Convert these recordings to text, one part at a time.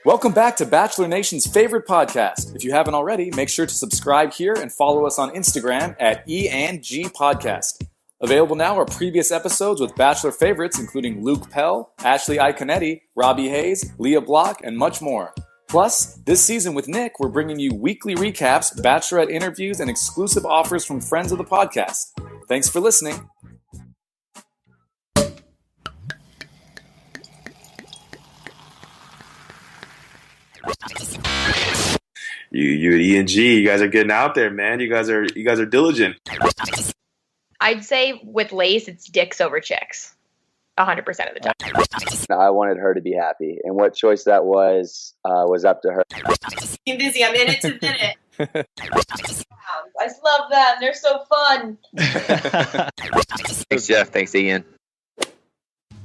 Welcome back to Bachelor Nation's favorite podcast. If you haven't already, make sure to subscribe here and follow us on Instagram at E&G Podcast. Available now are previous episodes with Bachelor favorites including Luke Pell, Ashley Iaconetti, Robbie Hayes, Leah Block, and much more. Plus, this season with Nick, we're bringing you weekly recaps, Bachelorette interviews, and exclusive offers from friends of the podcast. Thanks for listening. You at E&G, you guys are getting out there, man. You guys are diligent. I'd say with Lace, it's dicks over chicks, 100% of the time. I wanted her to be happy, and what choice that was up to her. I'm busy. I'm in it to win it. I just love them. They're so fun. Thanks, Jeff. Thanks, Ian.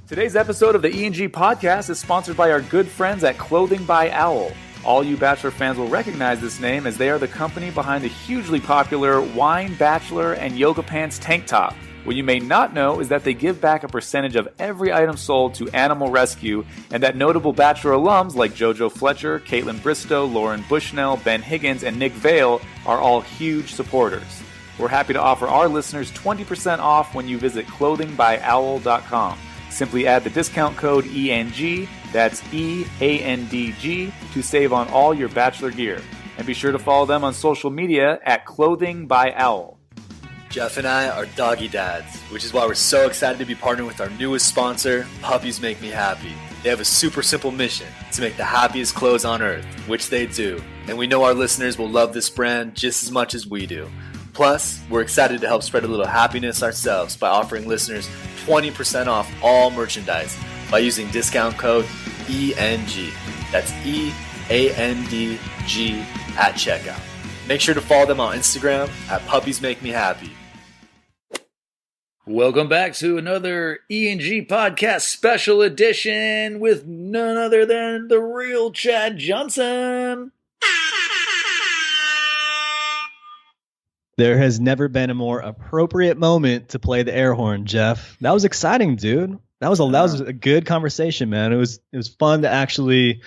Today's episode of the E&G podcast is sponsored by our good friends at Clothing by Owl. All you Bachelor fans will recognize this name as they are the company behind the hugely popular Wine Bachelor and Yoga Pants tank top. What you may not know is that they give back a percentage of every item sold to Animal Rescue, and that notable Bachelor alums like JoJo Fletcher, Caitlin Bristow, Lauren Bushnell, Ben Higgins, and Nick Viall are all huge supporters. We're happy to offer our listeners 20% off when you visit clothingbyowl.com. Simply add the discount code ENG, that's EANDG, to save on all your Bachelor gear. And be sure to follow them on social media at Clothing by Owl. Jeff and I are doggy dads, which is why we're so excited to be partnering with our newest sponsor, Puppies Make Me Happy. They have a super simple mission to make the happiest clothes on earth, which they do. And we know our listeners will love this brand just as much as we do. Plus, we're excited to help spread a little happiness ourselves by offering listeners 20% off all merchandise by using discount code ENG. That's EANDG at checkout. Make sure to follow them on Instagram at Puppies Make Me Happy. Welcome back to another E&G podcast special edition with none other than the real Chad Johnson. There has never been a more appropriate moment to play the air horn, Jeff. That was exciting, dude. That was a good conversation, man. It was fun to actually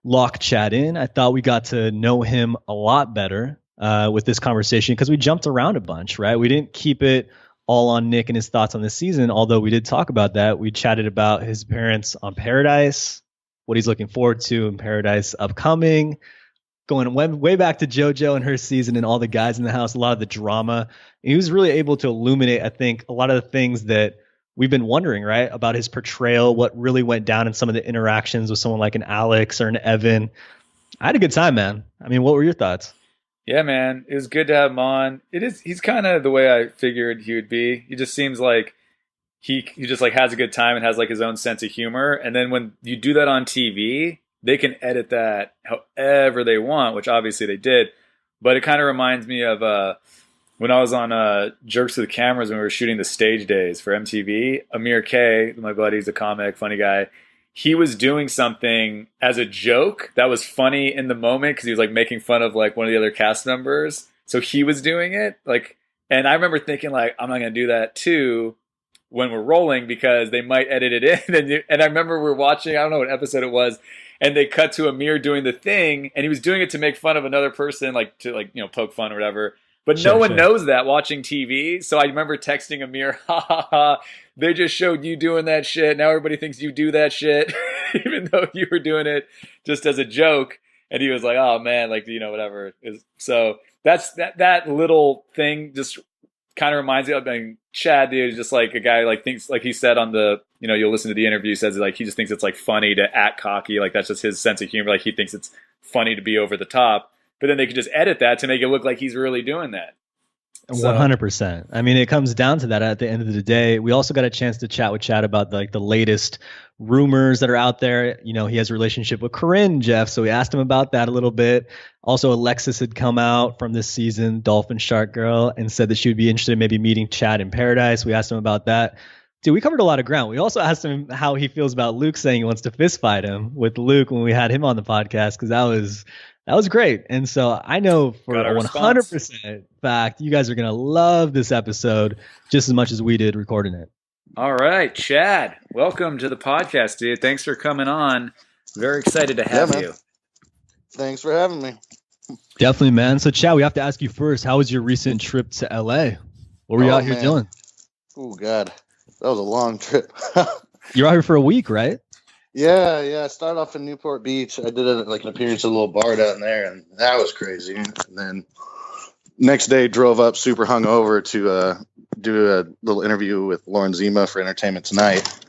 lock Chad in. I thought we got to know him a lot better with this conversation because we jumped around a bunch, right? We didn't keep it all on Nick and his thoughts on the season, although we did talk about that. We chatted about his appearance on Paradise, what he's looking forward to in Paradise upcoming, going way back to JoJo and her season and all the guys in the house, a lot of the drama. He was really able to illuminate, I think, a lot of the things that we've been wondering, right, about his portrayal, what really went down in some of the interactions with someone like an Alex or an Evan. I had a good time, man. I mean, what were your thoughts? Yeah, man, it was good to have him on. He's kind of the way I figured he would be. He just seems like he just like has a good time and has like his own sense of humor. And then when you do that on TV, they can edit that however they want, which obviously they did. But it kind of reminds me of when I was on Jerks to the Cameras when we were shooting the stage days for MTV. Amir K, my buddy, he's a comic, funny guy. He was doing something as a joke that was funny in the moment because he was like making fun of like one of the other cast members. So he was doing it like, and I remember thinking like, I'm not going to do that too when we're rolling because they might edit it in. And I remember we're watching, I don't know what episode it was, and they cut to Amir doing the thing, and he was doing it to make fun of another person, like to like, you know, poke fun or whatever. But no one knows that watching TV. So I remember texting Amir, ha ha ha, they just showed you doing that shit. Now everybody thinks you do that shit, even though you were doing it just as a joke. And he was like, oh man, like, you know, whatever. So that's that little thing just kind of reminds me of, I mean, Chad, dude, is just like a guy like thinks, like he said on the, you know, you'll listen to the interview, says like he just thinks it's like funny to act cocky. Like that's just his sense of humor. Like he thinks it's funny to be over the top. But then they could just edit that to make it look like he's really doing that. 100%. I mean, it comes down to that at the end of the day. We also got a chance to chat with Chad about like the latest rumors that are out there. You know, he has a relationship with Corinne, Jeff. So we asked him about that a little bit. Also, Alexis had come out from this season, Dolphin Shark Girl, and said that she would be interested in maybe meeting Chad in Paradise. We asked him about that. Dude, we covered a lot of ground. We also asked him how he feels about Luke saying he wants to fist fight him with Luke when we had him on the podcast, because that was great. And so I know for a 100% fact, you guys are going to love this episode just as much as we did recording it. All right, Chad, welcome to the podcast, dude. Thanks for coming on. Very excited to have you. Thanks for having me. Definitely, man. So, Chad, we have to ask you first. How was your recent trip to LA? What were you out here doing? Oh, God. That was a long trip. You're out here for a week, right? Yeah. I started off in Newport Beach. I did an appearance at a little bar down there, and that was crazy. And then next day, drove up super hungover to do a little interview with Lauren Zima for Entertainment Tonight.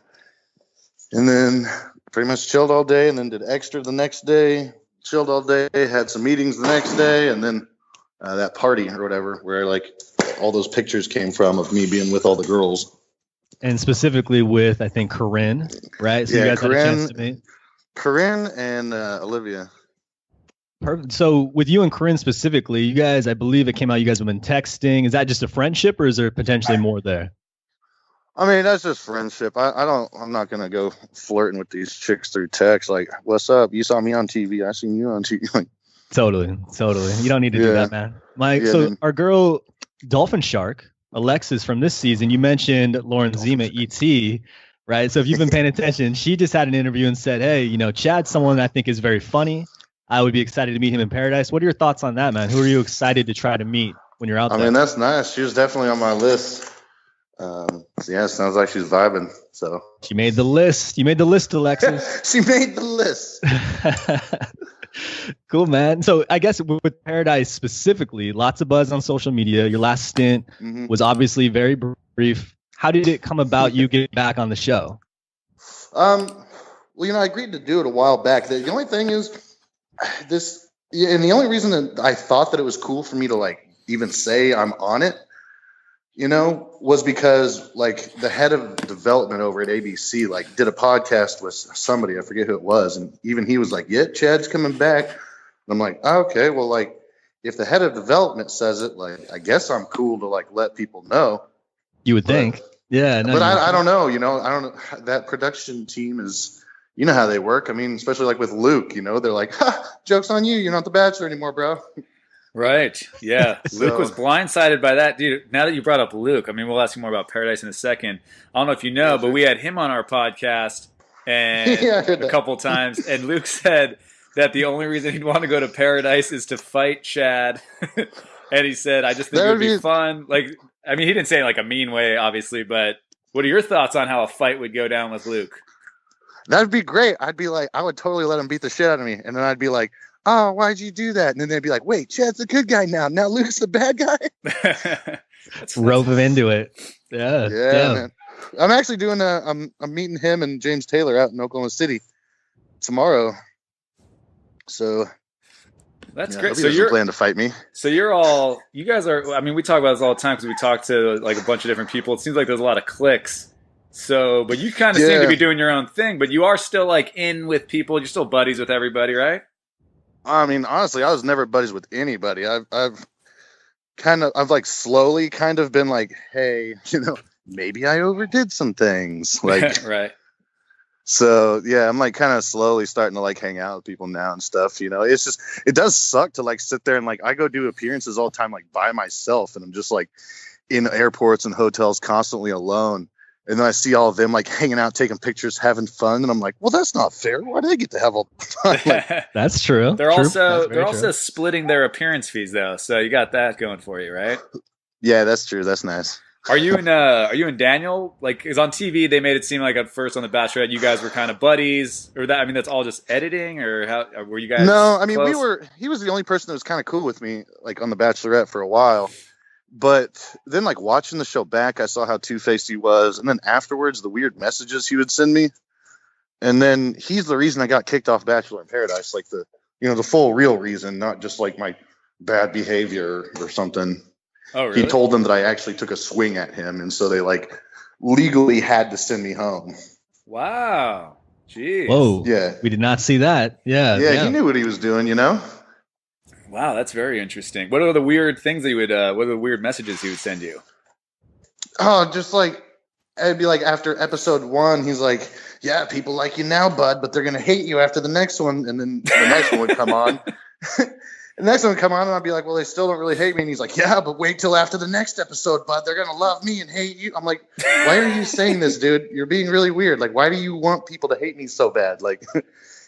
And then pretty much chilled all day, and then did extra the next day. Chilled all day, had some meetings the next day, and then that party or whatever where all those pictures came from of me being with all the girls. And specifically with, I think, Corinne, right? So you guys had a chance to meet. Corinne and Olivia. Perfect. So with you and Corinne specifically, you guys, I believe it came out you guys have been texting. Is that just a friendship, or is there potentially more there? I mean, that's just friendship. I'm not going to go flirting with these chicks through text. Like, what's up? You saw me on TV. I seen you on TV. Totally. You don't need to do that, man. Our girl, Dolphin Shark, Alexis from this season, you mentioned Lauren Zima, ET, right? So if you've been paying attention, she just had an interview and said, hey, Chad's someone I think is very funny. I would be excited to meet him in Paradise. What are your thoughts on that, man? Who are you excited to try to meet when you're out there? I mean, that's nice. She was definitely on my list. It sounds like she's vibing. So she made the list. You made the list, Alexis. She made the list. Cool, man. So I guess with Paradise specifically, lots of buzz on social media. Your last stint was obviously very brief. How did it come about you getting back on the show? Well, I agreed to do it a while back. The only thing is and the only reason that I thought that it was cool for me to even say I'm on it, was because the head of development over at ABC did a podcast with somebody, I forget who it was, and even he was like, yeah, Chad's coming back. And I'm like, oh, okay, well, if the head of development says it, I guess I'm cool to let people know. You would think. Yeah. No, but I don't know, I don't know. That production team is, how they work. I mean, especially with Luke, they're like, ha, joke's on you. You're not the Bachelor anymore, bro. Right. Yeah. Luke was blindsided by that. Dude, now that you brought up Luke, I mean, we'll ask you more about Paradise in a second. I don't know if you know, but we had him on our podcast and a couple times, and Luke said that the only reason he'd want to go to Paradise is to fight Chad. And he said, I just think it would be fun. He didn't say it a mean way, obviously, but what are your thoughts on how a fight would go down with Luke? That'd be great. I would totally let him beat the shit out of me. And then I'd be like, oh, why'd you do that? And then they'd be like, wait, Chad's the good guy now. Now Luke's the bad guy? Rope him into it. Yeah, man. I'm actually doing I'm meeting him and James Taylor out in Oklahoma City tomorrow. So that's great. So you're planning to fight me. So you guys are, I mean, we talk about this all the time because we talk to a bunch of different people. It seems like there's a lot of cliques. So, but you kind of seem to be doing your own thing, but you are still in with people. You're still buddies with everybody, right? I mean, honestly, I was never buddies with anybody. I've slowly kind of been like, hey, maybe I overdid some things. Right. So yeah, I'm kind of slowly starting to hang out with people now and stuff. It's just, it does suck to sit there and I go do appearances all the time, by myself. And I'm just in airports and hotels constantly alone. And then I see all of them hanging out, taking pictures, having fun, and I'm like, "Well, that's not fair. Why do they get to have all the fun?" That's true. They're also splitting their appearance fees though, so you got that going for you, right? Yeah, that's true. That's nice. Are you and Daniel? Because on TV they made it seem like at first on the Bachelorette you guys were kind of buddies, or that? I mean, that's all just editing, or how were you guys? No, I mean close? He was the only person that was kind of cool with me, on the Bachelorette for a while. But then, watching the show back, I saw how two-faced he was. And then afterwards, the weird messages he would send me. And then he's the reason I got kicked off Bachelor in Paradise. The full real reason, not just, my bad behavior or something. Oh, really? He told them that I actually took a swing at him. And so they, legally had to send me home. Wow. Jeez. Whoa. Yeah. We did not see that. Yeah. He knew what he was doing, Wow, that's very interesting. What are the weird things that what are the weird messages he would send you? Oh, just it'd be after episode 1, he's like, yeah, people like you now, bud, but they're going to hate you after the next one. And then the next one would come on. The next one would come on, and I'd be like, well, they still don't really hate me. And he's like, yeah, but wait till after the next episode, bud. They're going to love me and hate you. I'm like, why are you saying this, dude? You're being really weird. Why do you want people to hate me so bad? Right. Is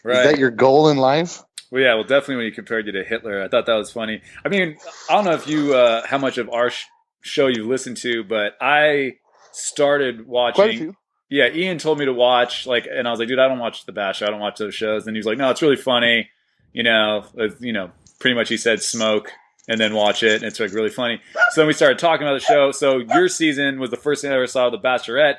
that your goal in life? Well, yeah, well, definitely when you compared you to Hitler, I thought that was funny. I mean, I don't know if you how much of our show you listened to, but I started watching. Quite a few. Yeah, Ian told me to watch, like, and I was like, dude, I don't watch The Bachelor. I don't watch those shows. And he was like, no, it's really funny. Pretty much he said smoke and then watch it. And it's like really funny. So then we started talking about the show. So your season was the first thing I ever saw of The Bachelorette.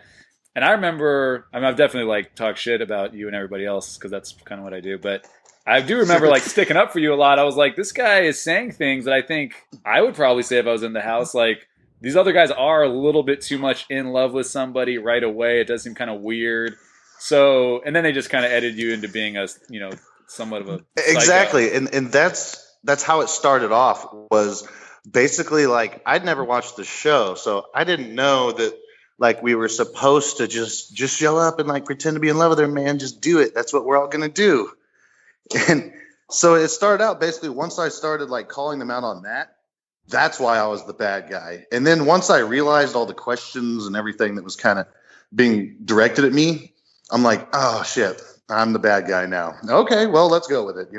And I remember, I've definitely like talked shit about you and everybody else because that's kind of what I do. But I do remember like sticking up for you a lot. I was like, this guy is saying things that I think I would probably say if I was in the house. Like, these other guys are a little bit too much in love with somebody right away. It does seem kind of weird. So, and then they just kind of edited you into being a, somewhat of a exactly. And that's how it started off, was basically like, I'd never watched the show. So I didn't know that like we were supposed to just show up and like pretend to be in love with her, man. Just do it. That's what we're all going to do. And so it started out basically once I started like calling them out on that. That's why I was the bad guy. And then once I realized all the questions and everything that was kind of being directed at me, I'm like, oh shit, I'm the bad guy now. Okay, well, let's go with it,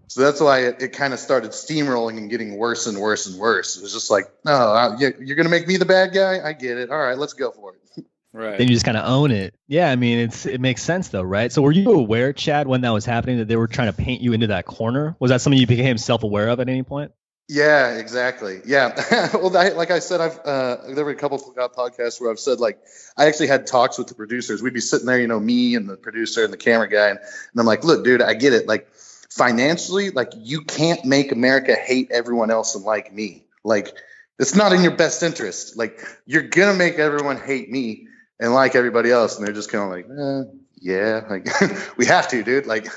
So that's why it kind of started steamrolling and getting worse and worse and worse. It was just like, oh, you're going to make me the bad guy? I get it. All right, let's go for it. Right. Then you just kind of own it. Yeah, I mean, it makes sense though, right? So were you aware, Chad, when that was happening, that they were trying to paint you into that corner? Was that something you became self-aware of at any point? Yeah, exactly. Yeah. Well, like I said, there were a couple of podcasts where I've said, like, I actually had talks with the producers. We'd be sitting there, me and the producer and the camera guy. And I'm like, look, dude, I get it. Like, financially, like, you can't make America hate everyone else and like me. Like, it's not in your best interest. Like, you're going to make everyone hate me and like everybody else. And they're just kind of like, yeah, like, we have to, dude. Like,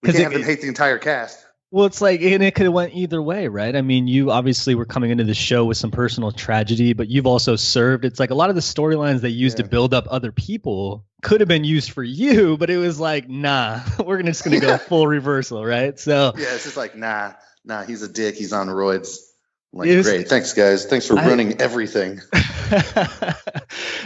we can't have them hate the entire cast. Well, it's like, and it could have went either way, right? I mean, you obviously were coming into the show with some personal tragedy, but you've also served. It's like a lot of the storylines they used to build up other people could have been used for you, but it was like, nah, we're just going to go full reversal, right? So yeah, it's just like, nah, he's a dick. He's on roids. Like, great. Thanks, guys. Thanks for ruining everything.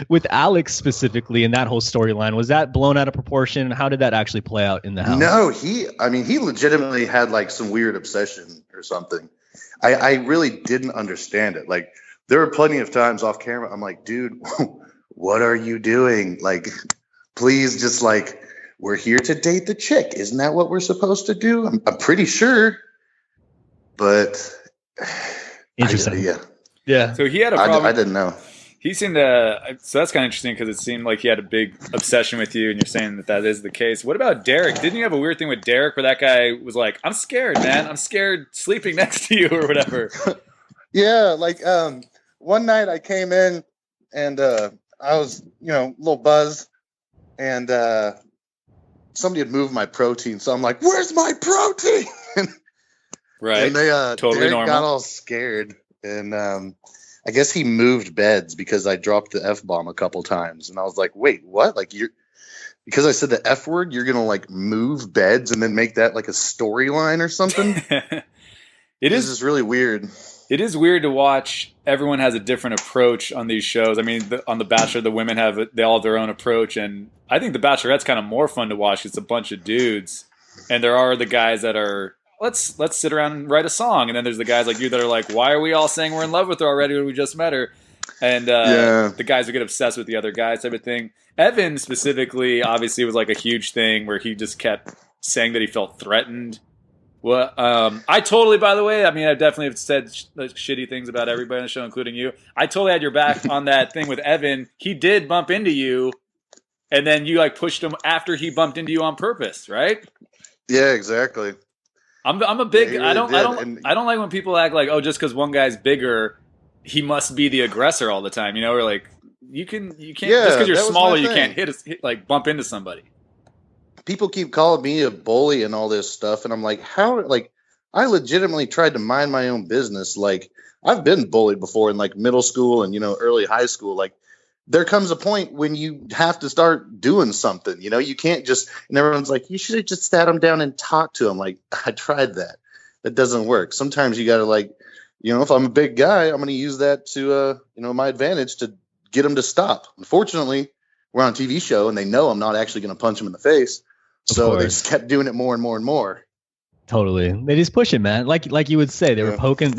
With Alex specifically in that whole storyline, was that blown out of proportion? How did that actually play out in the house? No, he legitimately had like some weird obsession or something. I really didn't understand it. Like, there were plenty of times off camera, I'm like, dude, what are you doing? Like, please, just like, we're here to date the chick. Isn't that what we're supposed to do? I'm pretty sure. But interesting. Yeah. So he had a problem. I didn't know. He seemed to. So that's kind of interesting because it seemed like he had a big obsession with you, and you're saying that is the case. What about Derek? Didn't you have a weird thing with Derek where that guy was like, "I'm scared, man. I'm scared sleeping next to you," or whatever? Yeah, like one night I came in and I was, a little buzzed, and somebody had moved my protein, so I'm like, "Where's my protein?" Right. And they totally Derek normal. got all scared, and I guess he moved beds because I dropped the F-bomb a couple times, and I was like, "Wait, what? Like, because I said the F word, you're gonna like move beds and then make that like a storyline or something?" This is really weird. It is weird to watch. Everyone has a different approach on these shows. I mean, on The Bachelor, the women they all have their own approach, and I think The Bachelorette's kind of more fun to watch. It's a bunch of dudes, and there are the guys that are. Let's sit around and write a song. And then there's the guys like you that are like, why are we all saying we're in love with her already when we just met her? And the guys who get obsessed with the other guys type of thing. Evan specifically, obviously, was like a huge thing where he just kept saying that he felt threatened. Well, I totally, by the way, I mean, I definitely have said shitty things about everybody on the show, including you. I totally had your back on that thing with Evan. He did bump into you, and then you like pushed him after he bumped into you on purpose, right? Yeah, exactly. I'm a big. Yeah, I don't like when people act like, oh, just because one guy's bigger, he must be the aggressor all the time. Or like you can't just because you're smaller, you can't hit bump into somebody. People keep calling me a bully and all this stuff, and I'm like, how? Like, I legitimately tried to mind my own business. Like, I've been bullied before in like middle school and early high school. Like, there comes a point when you have to start doing something. You can't just. And everyone's like, you should have just sat him down and talked to him. Like, I tried that. That doesn't work. Sometimes you got to like, if I'm a big guy, I'm going to use that to my advantage to get him to stop. Unfortunately, we're on a TV show and they know I'm not actually going to punch him in the face. So they just kept doing it more and more and more. Totally. They just push it, man. Like you would say, they were poking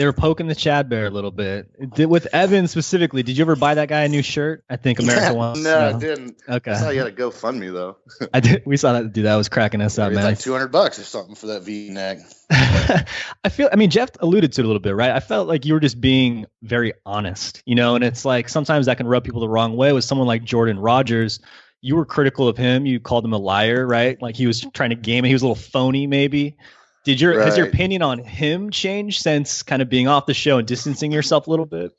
the Chad Bear a little bit. With Evan specifically, did you ever buy that guy a new shirt? I think America wants. No, I didn't. Okay. I saw you had a GoFundMe though. I did. We saw that dude. That was cracking us up, man. Like $200 or something for that V-neck. I mean, Jeff alluded to it a little bit, right? I felt like you were just being very honest, and it's like sometimes that can rub people the wrong way. With someone like Jordan Rogers, you were critical of him. You called him a liar, right? Like he was trying to game it. He was a little phony, maybe. Has your opinion on him changed since kind of being off the show and distancing yourself a little bit?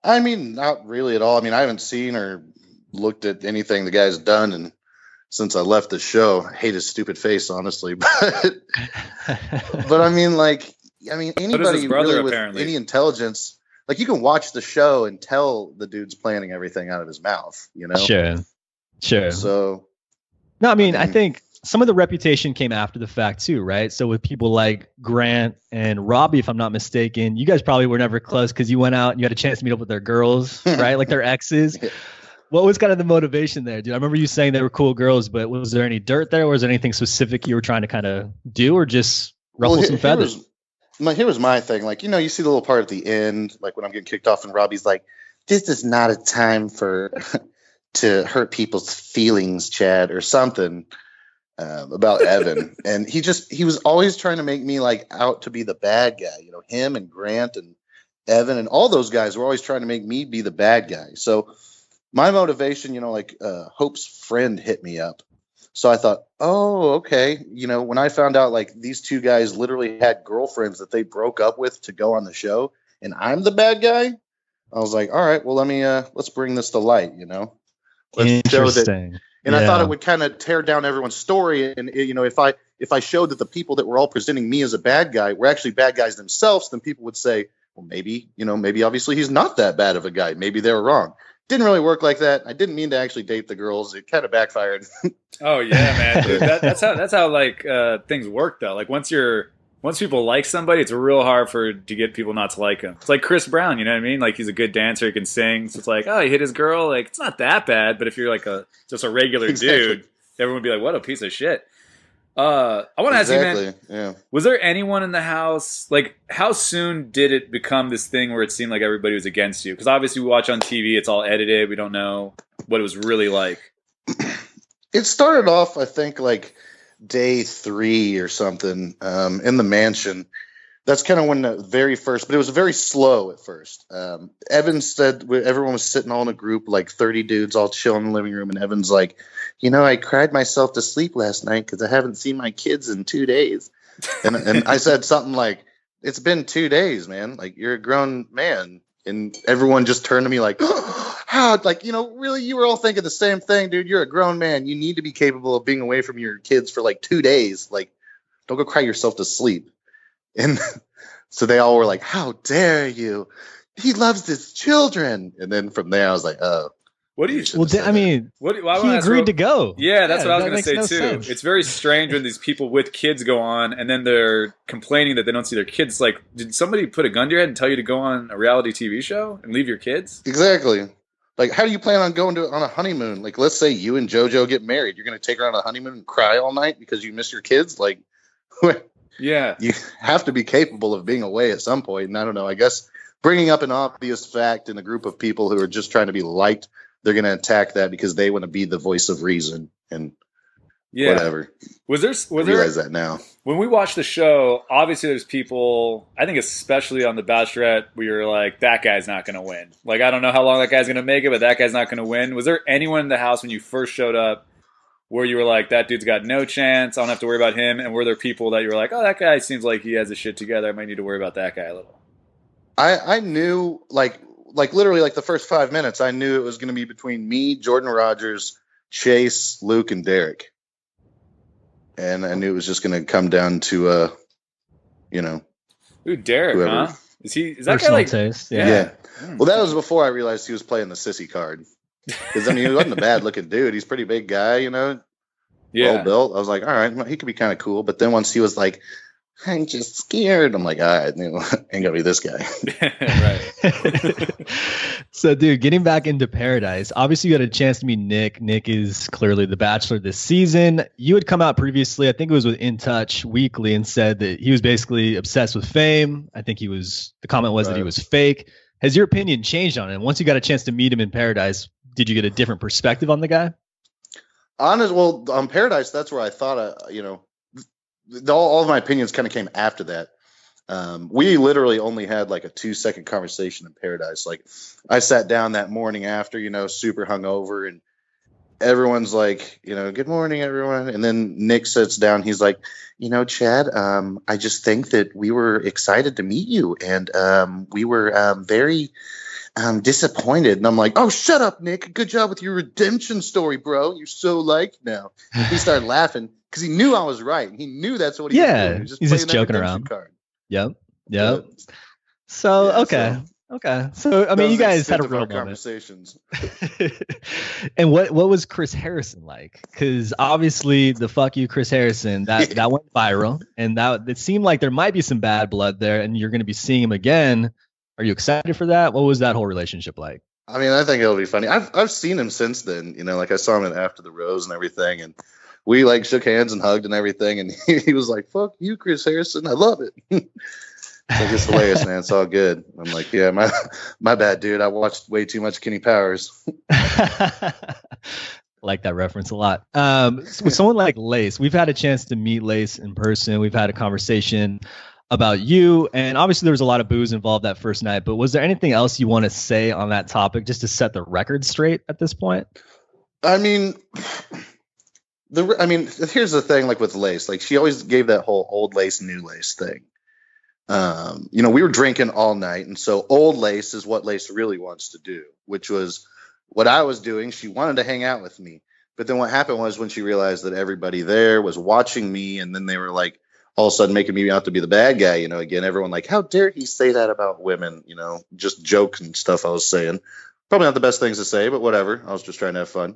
I mean, not really at all. I mean, I haven't seen or looked at anything the guy's done, and since I left the show, I hate his stupid face, honestly. But I mean, anybody really with any intelligence, like you can watch the show and tell the dude's planning everything out of his mouth, Sure. So, no, I mean, I think some of the reputation came after the fact too, right? So with people like Grant and Robbie, if I'm not mistaken, you guys probably were never close because you went out and you had a chance to meet up with their girls, right? Like their exes. What was kind of the motivation there, dude? I remember you saying they were cool girls, but was there any dirt there? Or was there anything specific you were trying to kind of do, or just ruffle some feathers? Here was my thing. Like, you see the little part at the end, like when I'm getting kicked off and Robbie's like, this is not a time to hurt people's feelings, Chad, or something. About Evan, and he was always trying to make me like out to be the bad guy. Him and Grant and Evan and all those guys were always trying to make me be the bad guy. So my motivation, Hope's friend hit me up. So I thought, oh, okay. When I found out like these two guys literally had girlfriends that they broke up with to go on the show, and I'm the bad guy, I was like, all right, well, let's bring this to light. Let's show that. And I thought it would kind of tear down everyone's story. And, if I showed that the people that were all presenting me as a bad guy were actually bad guys themselves, then people would say, well, maybe obviously he's not that bad of a guy. Maybe they were wrong. Didn't really work like that. I didn't mean to actually date the girls. It kind of backfired. Oh, yeah, man. Dude, that's how like things work, though. Like once people like somebody, it's real hard to get people not to like him. It's like Chris Brown, you know what I mean? Like he's a good dancer, he can sing. So it's like, oh, he hit his girl. Like it's not that bad. But if you're like just a regular dude, everyone would be like, what a piece of shit. I want to ask you, man, was there anyone in the house, like how soon did it become this thing where it seemed like everybody was against you? Because obviously we watch on TV, it's all edited. We don't know what it was really like. It started off, I think, like day 3 or something in the mansion. That's kind of when the very first, but it was very slow at first. Evan said everyone was sitting all in a group, like 30 dudes all chilling in the living room. And Evan's like, I cried myself to sleep last night because I haven't seen my kids in 2 days. And I said something like, it's been 2 days, man. Like you're a grown man. And everyone just turned to me like, how? Like, really, you were all thinking the same thing, dude. You're a grown man. You need to be capable of being away from your kids for like 2 days. Like, don't go cry yourself to sleep. And so they all were like, how dare you? He loves his children. And then from there, I was like, oh. What do you? Well, I mean, he agreed to go. Yeah, that's what I was going to say, too. Sense. It's very strange when these people with kids go on and then they're complaining that they don't see their kids. Like, did somebody put a gun to your head and tell you to go on a reality TV show and leave your kids? Exactly. Like, how do you plan on going on a honeymoon? Like, let's say you and JoJo get married. You're going to take her on a honeymoon and cry all night because you miss your kids? Like, yeah. You have to be capable of being away at some point. And I don't know, I guess bringing up an obvious fact in a group of people who are just trying to be liked, they're going to attack that because they want to be the voice of reason and whatever. Was there realize that now? When we watch the show, obviously there's people, I think especially on The Bachelorette, where you're like, that guy's not going to win. Like, I don't know how long that guy's going to make it, but that guy's not going to win. Was there anyone in the house when you first showed up where you were like, that dude's got no chance, I don't have to worry about him? And were there people that you were like, oh, that guy seems like he has his shit together, I might need to worry about that guy a little? I knew, like literally like the first 5 minutes, I knew it was going to be between me, Jordan Rogers, Chase, Luke, and Derek. And I knew it was just going to come down to, Ooh, Derek, whoever. Huh? Is that Personal guy like taste? Yeah. Well, that was before I realized he was playing the sissy card. Because he wasn't a bad looking dude. He's a pretty big guy, well built. I was like, all right, well, he could be kind of cool. But then once he was like, I'm just scared. I'm like, all right, ain't gonna be this guy. Right. So, dude, getting back into Paradise, obviously you had a chance to meet Nick. Nick is clearly the Bachelor this season. You had come out previously, I think it was with In Touch Weekly, and said that he was basically obsessed with fame. I think the comment was that he was fake. Has your opinion changed on him? Once you got a chance to meet him in Paradise, did you get a different perspective on the guy? Well, on Paradise, that's where I thought, all of my opinions kind of came after that. We literally only had like a 2-second conversation in Paradise. Like, I sat down that morning after, super hungover, and everyone's like, good morning, everyone. And then Nick sits down. He's like, Chad, I just think that we were excited to meet you, and we were very disappointed. And I'm like, oh, shut up, Nick. Good job with your redemption story, bro. You're so liked now. He started laughing because he knew I was right. He knew that's what he was doing. He was he's just joking around. Card. Yep. So, okay. So, I mean, you guys had a real conversations. And what was Chris Harrison like? Because obviously the fuck you, Chris Harrison, that went viral, and it seemed like there might be some bad blood there, and you're going to be seeing him again. Are you excited for that? What was that whole relationship like? I mean, I think it'll be funny. I've seen him since then. Like I saw him after the rose and everything, and we like shook hands and hugged and everything. And he was like, "Fuck you, Chris Harrison. I love it." Like, it's hilarious, man. It's all good. I'm like, yeah, my bad, dude. I watched way too much Kenny Powers. Like that reference a lot. With someone like Lace, we've had a chance to meet Lace in person. We've had a conversation about you, and obviously there was a lot of booze involved that first night, but was there anything else you want to say on that topic just to set the record straight at this point? I mean, here's the thing, like with Lace, like she always gave that whole old Lace, new Lace thing. We were drinking all night, and so old Lace is what Lace really wants to do, which was what I was doing. She wanted to hang out with me, but then what happened was when she realized that everybody there was watching me, and then they were like, all of a sudden making me out to be the bad guy, again, everyone like, how dare he say that about women, just jokes and stuff I was saying. Probably not the best things to say, but whatever. I was just trying to have fun.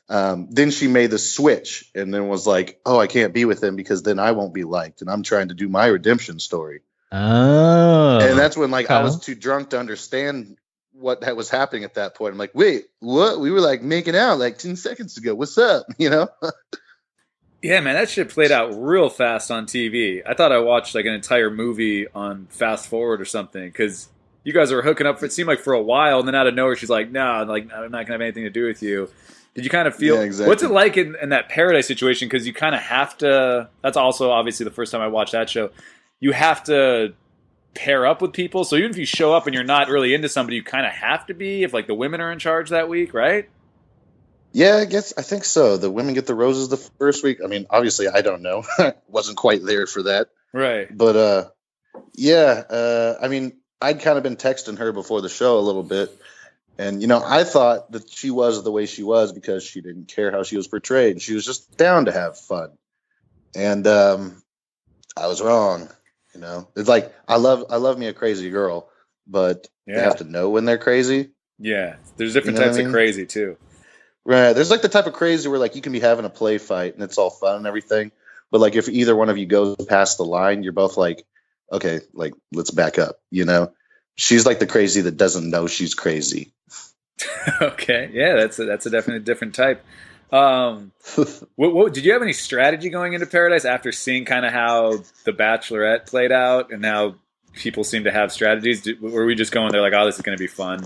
Then she made the switch and then was like, oh, I can't be with him because then I won't be liked. And I'm trying to do my redemption story. Oh. And that's when I was too drunk to understand what that was happening at that point. I'm like, wait, what? We were like making out like 10 seconds ago. What's up? Yeah, man, that shit played out real fast on TV. I thought I watched like an entire movie on fast forward or something, because you guys were hooking up for, it seemed like for a while, and then out of nowhere she's like, no, like I'm not gonna have anything to do with you. Did you kind of feel what's it like in that Paradise situation? Because you kind of have to, that's also obviously the first time I watched that show, you have to pair up with people. So even if you show up and you're not really into somebody, you kind of have to be if like the women are in charge that week, right? Yeah, I think so. The women get the roses the first week. I mean, obviously, I don't know. Wasn't quite there for that. Right. But, I mean, I'd kind of been texting her before the show a little bit. And, I thought that she was the way she was because she didn't care how she was portrayed. She was just down to have fun. And I was wrong. It's like, I love me a crazy girl, but you have to know when they're crazy. Yeah. There's different types of crazy, too. Right. There's like the type of crazy where like you can be having a play fight and it's all fun and everything. But like if either one of you goes past the line, you're both like, okay, like let's back up, She's like the crazy that doesn't know she's crazy. Okay. Yeah, that's a definitely different type. What did you have any strategy going into Paradise after seeing kind of how the Bachelorette played out and how people seem to have strategies? Were we just going there like, oh, this is going to be fun?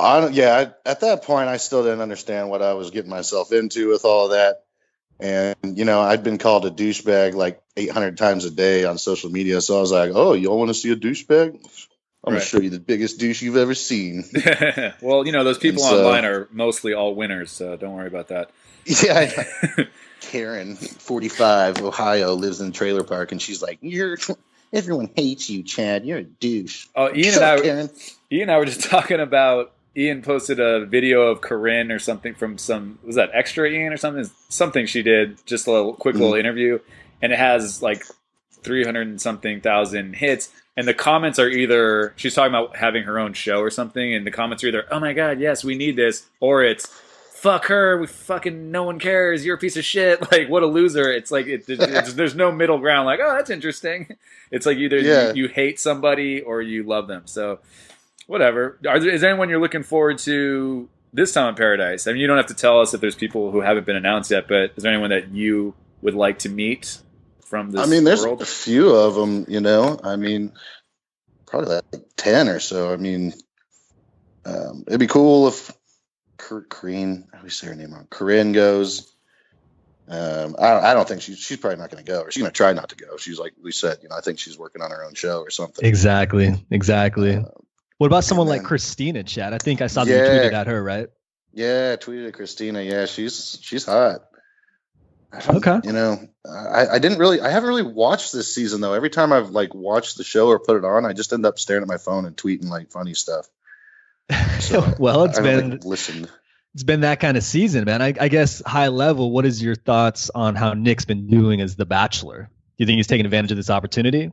At that point, I still didn't understand what I was getting myself into with all of that. And, I'd been called a douchebag like 800 times a day on social media. So I was like, oh, y'all want to see a douchebag? I'm going to show you the biggest douche you've ever seen. Well, those people online are mostly all winners, so don't worry about that. Yeah. Karen, 45, Ohio, lives in a trailer park, and she's like, everyone hates you, Chad. You're a douche. Oh, Ian and I were just talking about, Ian posted a video of Corinne or something from was that Extra Ian or something she did, just a little quick little interview, and it has like 300 and something thousand hits, and the comments are either she's talking about having her own show or something, and the comments are either, oh my god, yes, we need this, or it's fuck her, we fucking, no one cares, you're a piece of shit, like, what a loser. It's like, there's no middle ground, like, oh, that's interesting. It's like either you hate somebody or you love them. So, whatever. Is there anyone you're looking forward to this time in Paradise? I mean, you don't have to tell us if there's people who haven't been announced yet, but is there anyone that you would like to meet from this there's world? a few of them, I mean, probably like 10 or so. I mean, it'd be cool if Corinne, how do we say her name wrong? Corinne goes. I don't think she's probably not going to go, or she's going to try not to go. She's like we said, I think she's working on her own show or something. Exactly. What about someone like Christina, Chad? I think I saw that you tweeted at her, right? Yeah, I tweeted at Christina. Yeah, she's hot. Okay. I haven't really watched this season though. Every time I've like watched the show or put it on, I just end up staring at my phone and tweeting like funny stuff. So well, it's been that kind of season, man. I guess high level, what is your thoughts on how Nick's been doing as the Bachelor? Do you think he's taking advantage of this opportunity?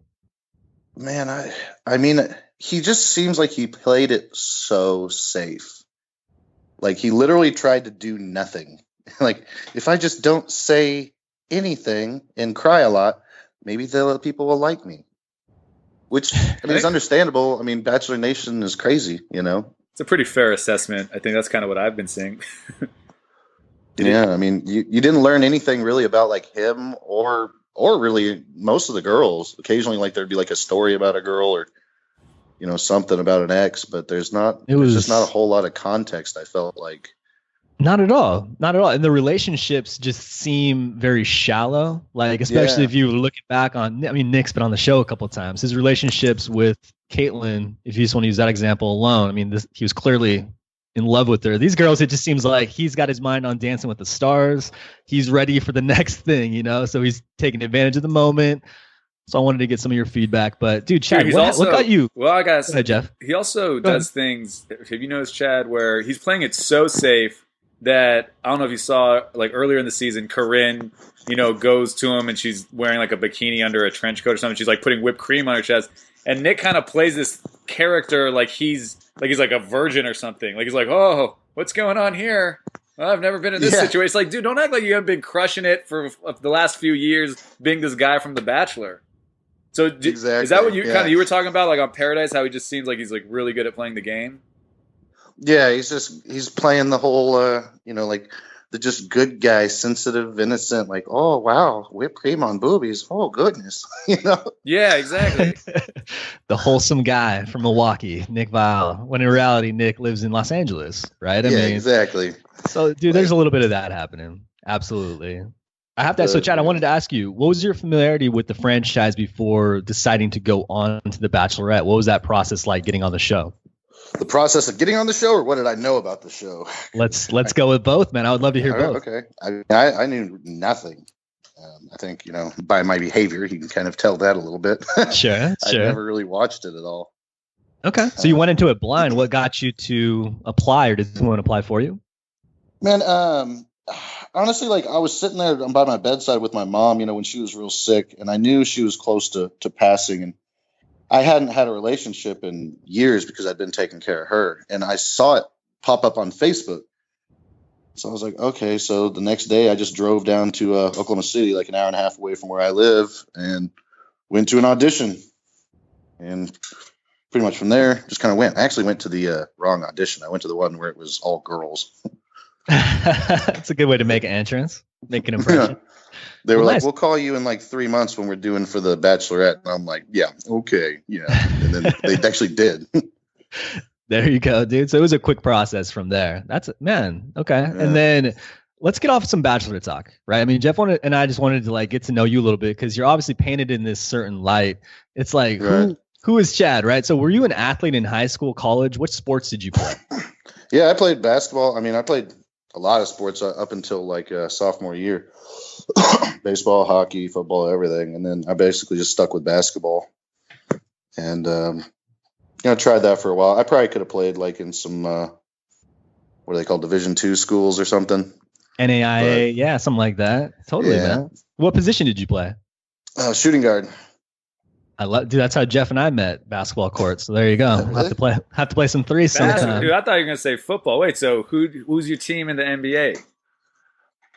Man, I mean, he just seems like he played it so safe. Like he literally tried to do nothing. Like if I just don't say anything and cry a lot, maybe the people will like me. Which I mean, it's understandable. I mean, Bachelor Nation is crazy, It's a pretty fair assessment. I think that's kind of what I've been seeing. Yeah, I mean, you didn't learn anything really about like him or really most of the girls. Occasionally, like there'd be like a story about a girl or something about an ex, but there's just not a whole lot of context. I felt like not at all, and the relationships just seem very shallow. Like especially if you look back on, I mean, Nick's been on the show a couple of times. His relationships with Caitlyn, if you just want to use that example alone, I mean, he was clearly in love with her. These girls, it just seems like he's got his mind on Dancing with the Stars. He's ready for the next thing, so he's taking advantage of the moment. So I wanted to get some of your feedback. But dude, Chad, what got you? Well, I got to say, Jeff. He also does things, have you noticed, Chad, where he's playing it so safe that, I don't know if you saw, like earlier in the season, Corinne, goes to him and she's wearing like a bikini under a trench coat or something. She's like putting whipped cream on her chest. And Nick kind of plays this character like he's like a virgin or something. Like he's like, oh, what's going on here? Well, I've never been in this situation. It's like, dude, don't act like you haven't been crushing it for the last few years being this guy from The Bachelor. So exactly. Is that what you were talking about, like on Paradise, how he just seems like he's like really good at playing the game? Yeah, he's playing the whole, like the just good guy, sensitive, innocent, like, oh, wow, whipped cream on boobies. Oh, goodness. Yeah, exactly. The wholesome guy from Milwaukee, Nick Viall, when in reality, Nick lives in Los Angeles, right? I mean, exactly. So, dude, there's a little bit of that happening. Absolutely. I have to. So, Chad, I wanted to ask you, what was your familiarity with the franchise before deciding to go on to The Bachelorette? What was that process like getting on the show? The process of getting on the show, or what did I know about the show? Let's go with both, man. I would love to hear both. Okay. I knew nothing. I think, by my behavior, you can kind of tell that a little bit. Sure. I never really watched it at all. Okay. So you went into it blind. What got you to apply, or did someone apply for you? Man, honestly, like I was sitting there by my bedside with my mom, when she was real sick, and I knew she was close to passing, and I hadn't had a relationship in years because I'd been taking care of her, and I saw it pop up on Facebook. So I was like, okay. So the next day I just drove down to Oklahoma City, like an hour and a half away from where I live, and went to an audition. And pretty much from there, just kind of went. I actually went to the wrong audition. I went to the one where it was all girls. That's a good way to make an entrance, make an impression. They were like, nice. We'll call you in like 3 months when we're doing for the Bachelorette. And I'm like, yeah, okay. Yeah. And then they actually did. There you go, dude. So it was a quick process from there. That's it, man. Okay. Yeah. And then let's get off some Bachelor talk, right? I mean, Jeff and I just wanted to like get to know you a little bit because you're obviously painted in this certain light. It's like, right. Who is Chad, right? So were you an athlete in high school, college? What sports did you play? Yeah, I played basketball. I mean, I played a lot of sports up until like sophomore year. Baseball, hockey, football, everything. And then I basically just stuck with basketball. And, tried that for a while. I probably could have played like in some, what are they called? Division II schools or something. NAIA. Yeah, something like that. Totally, man. What position did you play? Shooting guard. I love, dude. That's how Jeff and I met, basketball court. So there you go. Really? Have to play some threes sometime. Dude, I thought you were gonna say football. Wait, so who's your team in the NBA?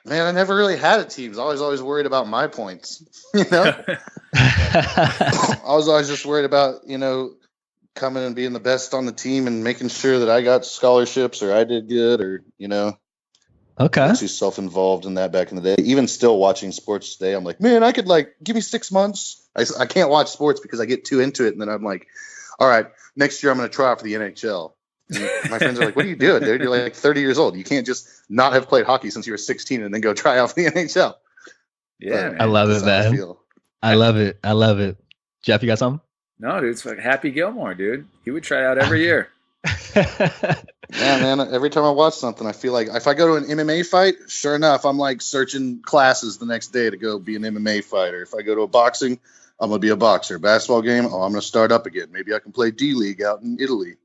Man, I never really had a team. I was always worried about my points. You know, I was always just worried about, you know, coming and being the best on the team and making sure that I got scholarships or I did good or, you know. Okay. I was too self-involved in that back in the day. Even still watching sports today, I'm like, man, I could like give me 6 months. I can't watch sports because I get too into it, and then I'm like, all right, next year I'm going to try out for the NHL. And my friends are like, what are you doing, dude? You're like 30 years old. You can't just not have played hockey since you were 16 and then go try out for the NHL. Yeah, I love it, man. I love it. I love it. Jeff, you got something? No, dude, it's like Happy Gilmore, dude. He would try out every year. Yeah, man. Every time I watch something, I feel like if I go to an MMA fight, sure enough, I'm like searching classes the next day to go be an MMA fighter. If I go to a boxing, I'm going to be a boxer. Basketball game, I'm going to start up again. Maybe I can play D-League out in Italy.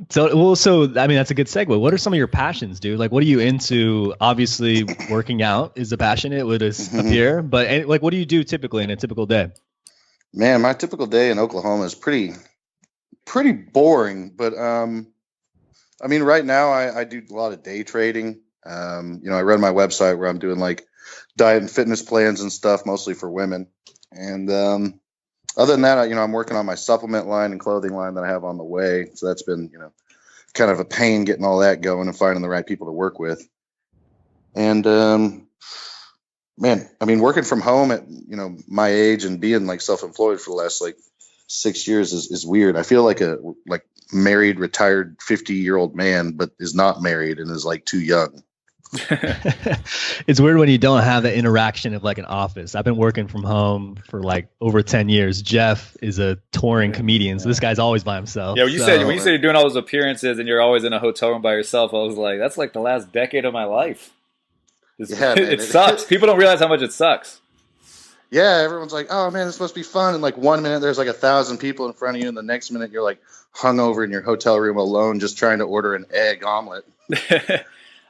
So I mean, that's a good segue. What are some of your passions, dude? Like, what are you into? Obviously, working out is a passion. It would appear, but like, what do you do typically in a typical day? Man, my typical day in Oklahoma is pretty boring. But I mean, right now I do a lot of day trading. You know, I run my website where I'm doing like diet and fitness plans and stuff, mostly for women. And other than that, I'm working on my supplement line and clothing line that I have on the way. So that's been, kind of a pain getting all that going and finding the right people to work with. And, man, I mean, working from home at, my age and being like self-employed for the last like 6 years is weird. I feel like a married, retired 50-year-old man, but is not married and is like too young. It's weird when you don't have the interaction of like an office. I've been working from home for like over 10 years. Jeff is a touring comedian, so this guy's always by himself. Yeah, when you said you're doing all those appearances and you're always in a hotel room by yourself, I was like, that's like the last decade of my life. It sucks. People don't realize how much it sucks. Yeah, everyone's like, oh man, it's supposed to be fun. And like 1 minute there's like 1,000 people in front of you, and the next minute you're like hungover in your hotel room alone just trying to order an egg omelet.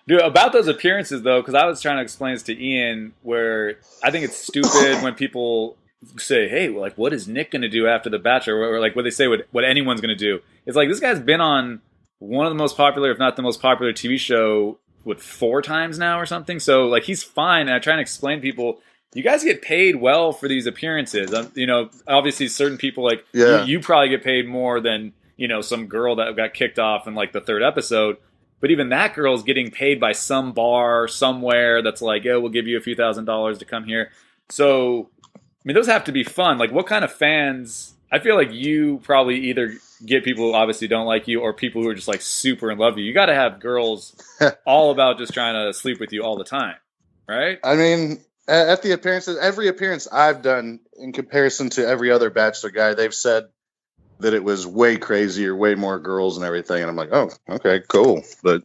Dude, about those appearances, though, because I was trying to explain this to Ian, where I think it's stupid when people say, hey, like, what is Nick going to do after The Bachelor? Or like what they say, what anyone's going to do. It's like, this guy's been on one of the most popular, if not the most popular TV show, 4 times now or something? So, like, he's fine. And I try and explain to people, you guys get paid well for these appearances. Obviously, certain people, like, you probably get paid more than, some girl that got kicked off in, like, the 3rd episode. But even that girl's getting paid by some bar somewhere that's like, yeah, we'll give you a few $1,000s to come here. So, I mean, those have to be fun. Like, what kind of fans? I feel like you probably either get people who obviously don't like you or people who are just like super in love with you. You got to have girls all about just trying to sleep with you all the time, right? I mean, at the appearances, every appearance I've done in comparison to every other Bachelor guy, they've said that it was way crazier, way more girls and everything. And I'm like, oh, okay, cool. But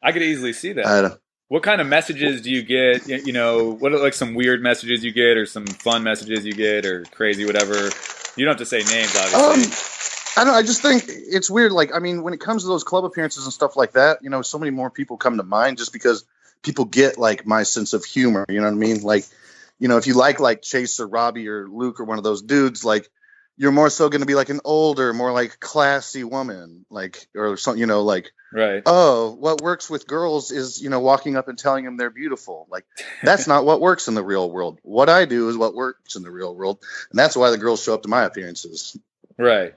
I could easily see that. What kind of messages do you get? What are like some weird messages you get or some fun messages you get or crazy, whatever? You don't have to say names, obviously. I don't know. I just think it's weird. Like, I mean, when it comes to those club appearances and stuff like that, so many more people come to mind just because people get like my sense of humor. You know what I mean? Like, if you like Chase or Robbie or Luke or one of those dudes, like, you're more so going to be like an older, more like classy woman, like, or something, like, right. Oh, what works with girls is, walking up and telling them they're beautiful. Like, that's not what works in the real world. What I do is what works in the real world. And that's why the girls show up to my appearances. Right.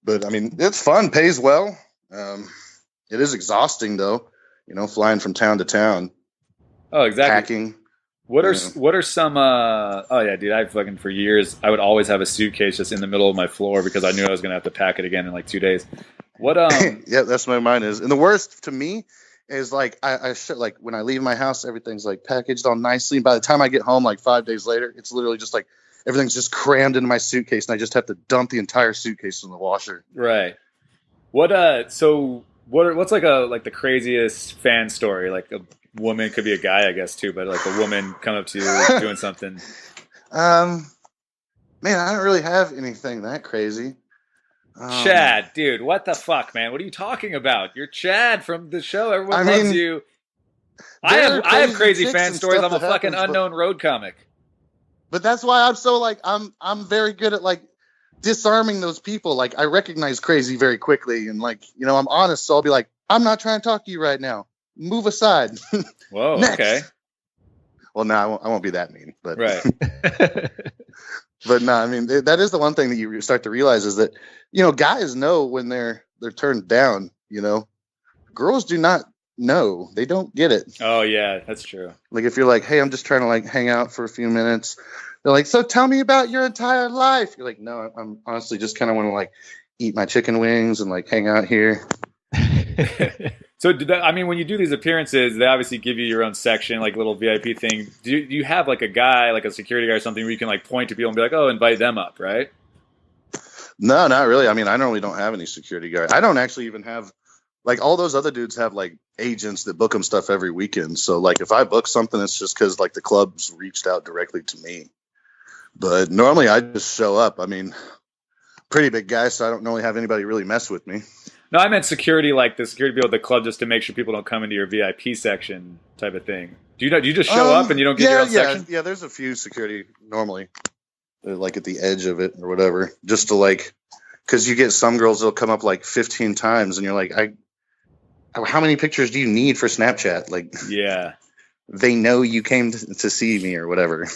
But I mean, it's fun, pays well. It is exhausting though, flying from town to town. Oh, exactly. Packing. What are some oh yeah, dude, I fucking for years I would always have a suitcase just in the middle of my floor because I knew I was gonna have to pack it again in like 2 days. What yeah, that's what mine is. And the worst to me is like I should, like when I leave my house, everything's like packaged all nicely. And by the time I get home like 5 days later, it's literally just like everything's just crammed into my suitcase and I just have to dump the entire suitcase in the washer. Right. What's like the craziest fan story? Like a woman, could be a guy, I guess, too, but like a woman come up to you doing something. Man, I don't really have anything that crazy. Chad, dude, what the fuck, man? What are you talking about? You're Chad from the show. Everyone loves you. I have crazy fan stories. I'm a fucking unknown road comic. But that's why I'm so like I'm very good at like disarming those people. Like I recognize crazy very quickly, and like I'm honest, so I'll be like, I'm not trying to talk to you right now. Move aside. Whoa. Next. Okay. Well, no, I won't be that mean, but Right. but no, I mean that is the one thing that you start to realize is that guys know when they're turned down. Girls do not know; they don't get it. Oh yeah, that's true. Like if you're like, hey, I'm just trying to like hang out for a few minutes. They're like, so tell me about your entire life. You're like, no, I'm honestly just kind of want to like eat my chicken wings and like hang out here. So when you do these appearances, they obviously give you your own section, like little VIP thing. Do you have like a guy, like a security guy or something where you can like point to people and be like, oh, invite them up, right? No, not really. I mean, I normally don't have any security guard. I don't actually even have, like, all those other dudes have like agents that book them stuff every weekend. So like if I book something, it's just because like the club's reached out directly to me. But normally I just show up. I mean, pretty big guy, so I don't normally have anybody really mess with me. No, I meant security, like the security people at the club, just to make sure people don't come into your VIP section type of thing. Do you just show up and you don't get your own section? Yeah, there's a few security normally, like at the edge of it or whatever, just to like, because you get some girls that'll come up like 15 times, and you're like, how many pictures do you need for Snapchat? Like, yeah, they know you came to see me or whatever.